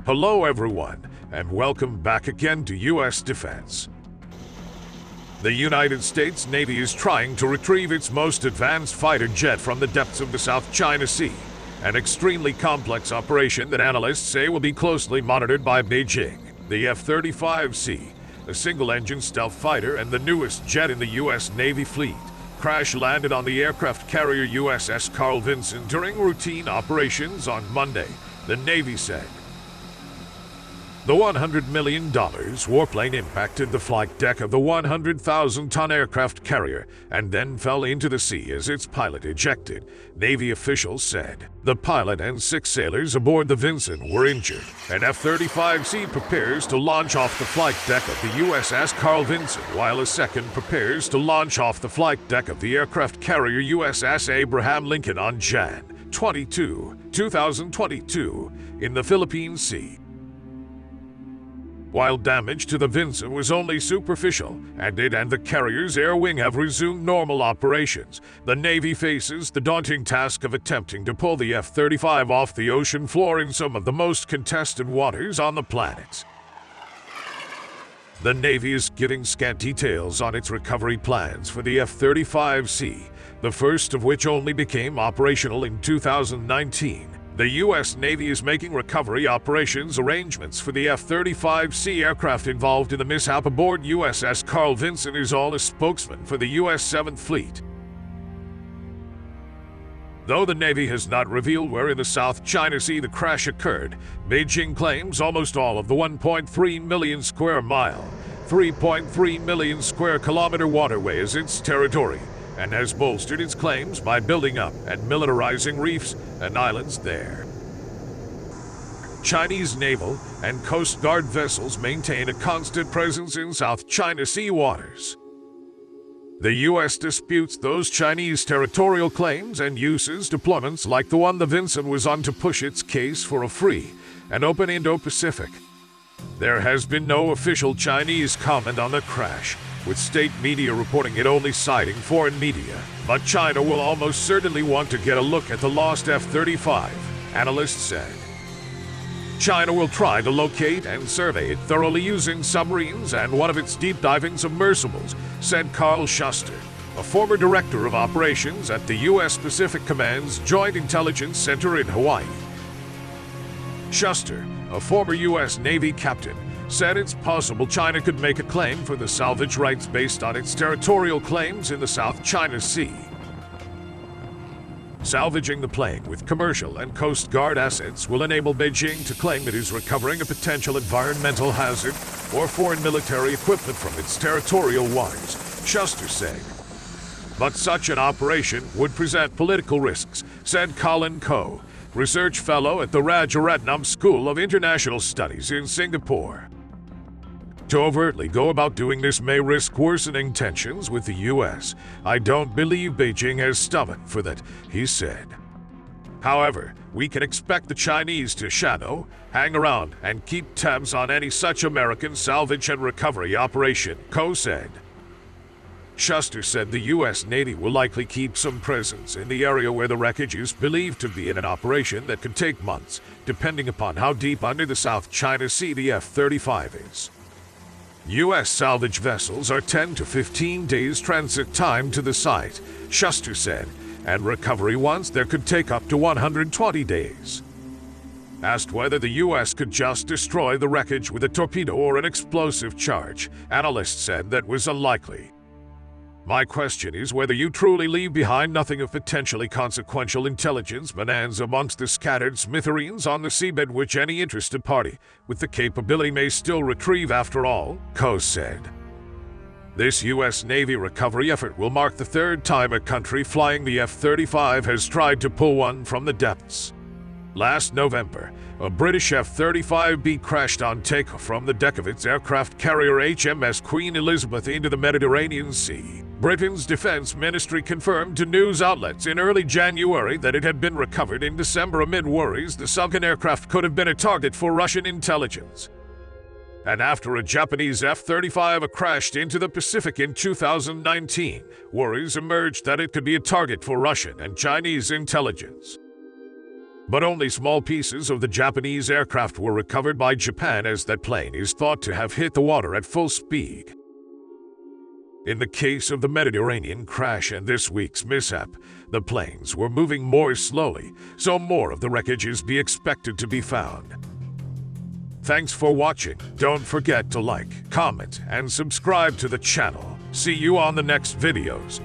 Hello everyone, and welcome back again to U.S. Defense. The United States Navy is trying to retrieve its most advanced fighter jet from the depths of the South China Sea, an extremely complex operation that analysts say will be closely monitored by Beijing. The F-35C, a single-engine stealth fighter and the newest jet in the U.S. Navy fleet, crash-landed on the aircraft carrier USS Carl Vinson during routine operations on Monday, the Navy said. The $100 million warplane impacted the flight deck of the 100,000-ton aircraft carrier and then fell into the sea as its pilot ejected, Navy officials said. The pilot and 6 sailors aboard the Vinson were injured. An F-35C prepares to launch off the flight deck of the USS Carl Vinson, while a second prepares to launch off the flight deck of the aircraft carrier USS Abraham Lincoln on Jan 22, 2022, in the Philippine Sea. While damage to the Vinson was only superficial, and it and the carrier's air wing have resumed normal operations, the Navy faces the daunting task of attempting to pull the F-35 off the ocean floor in some of the most contested waters on the planet. The Navy is giving scant details on its recovery plans for the F-35C, the first of which only became operational in 2019. The U.S. Navy is making recovery operations arrangements for the F-35C aircraft involved in the mishap aboard USS Carl Vinson, is all a spokesman for the U.S. 7th Fleet. Though the Navy has not revealed where in the South China Sea the crash occurred, Beijing claims almost all of the 1.3 million square mile, 3.3 million square kilometer waterway is its territory, and has bolstered its claims by building up and militarizing reefs and islands there. Chinese naval and Coast Guard vessels maintain a constant presence in South China Sea waters. The U.S. disputes those Chinese territorial claims and uses deployments like the one the Vinson was on to push its case for a free and open Indo-Pacific. There has been no official Chinese comment on the crash, with state media reporting it only citing foreign media. But China will almost certainly want to get a look at the lost F-35, analysts said. China will try to locate and survey it thoroughly using submarines and one of its deep-diving submersibles, said Carl Schuster, a former director of operations at the U.S. Pacific Command's Joint Intelligence Center in Hawaii. Schuster, a former U.S. Navy captain, said it's possible China could make a claim for the salvage rights based on its territorial claims in the South China Sea. Salvaging the plane with commercial and Coast Guard assets will enable Beijing to claim it is recovering a potential environmental hazard or foreign military equipment from its territorial waters, Schuster said. But such an operation would present political risks, said Colin Koh, research fellow at the Rajaratnam School of International Studies in Singapore. To overtly go about doing this may risk worsening tensions with the U.S. I don't believe Beijing has stomach for that, he said. However, we can expect the Chinese to shadow, hang around, and keep tabs on any such American salvage and recovery operation, Koh said. Schuster said the U.S. Navy will likely keep some presence in the area where the wreckage is believed to be in an operation that could take months, depending upon how deep under the South China Sea the F-35 is. U.S. salvage vessels are 10 to 15 days transit time to the site, Schuster said, and recovery ones there could take up to 120 days. Asked whether the U.S. could just destroy the wreckage with a torpedo or an explosive charge, analysts said that was unlikely. My question is whether you truly leave behind nothing of potentially consequential intelligence bonanza amongst the scattered smithereens on the seabed which any interested party with the capability may still retrieve after all, Koh said. This U.S. Navy recovery effort will mark the third time a country flying the F-35 has tried to pull one from the depths. Last November, a British F-35B crashed on takeoff from the deck of its aircraft carrier HMS Queen Elizabeth into the Mediterranean Sea. Britain's defense ministry confirmed to news outlets in early January that it had been recovered in December amid worries the sunken aircraft could have been a target for Russian intelligence. And after a Japanese F-35 crashed into the Pacific in 2019, worries emerged that it could be a target for Russian and Chinese intelligence. But only small pieces of the Japanese aircraft were recovered by Japan, as that plane is thought to have hit the water at full speed. In the case of the Mediterranean crash and this week's mishap, the planes were moving more slowly, so more of the wreckage is expected to be found. Thanks for watching. Don't forget to like, comment, and subscribe to the channel. See you on the next videos.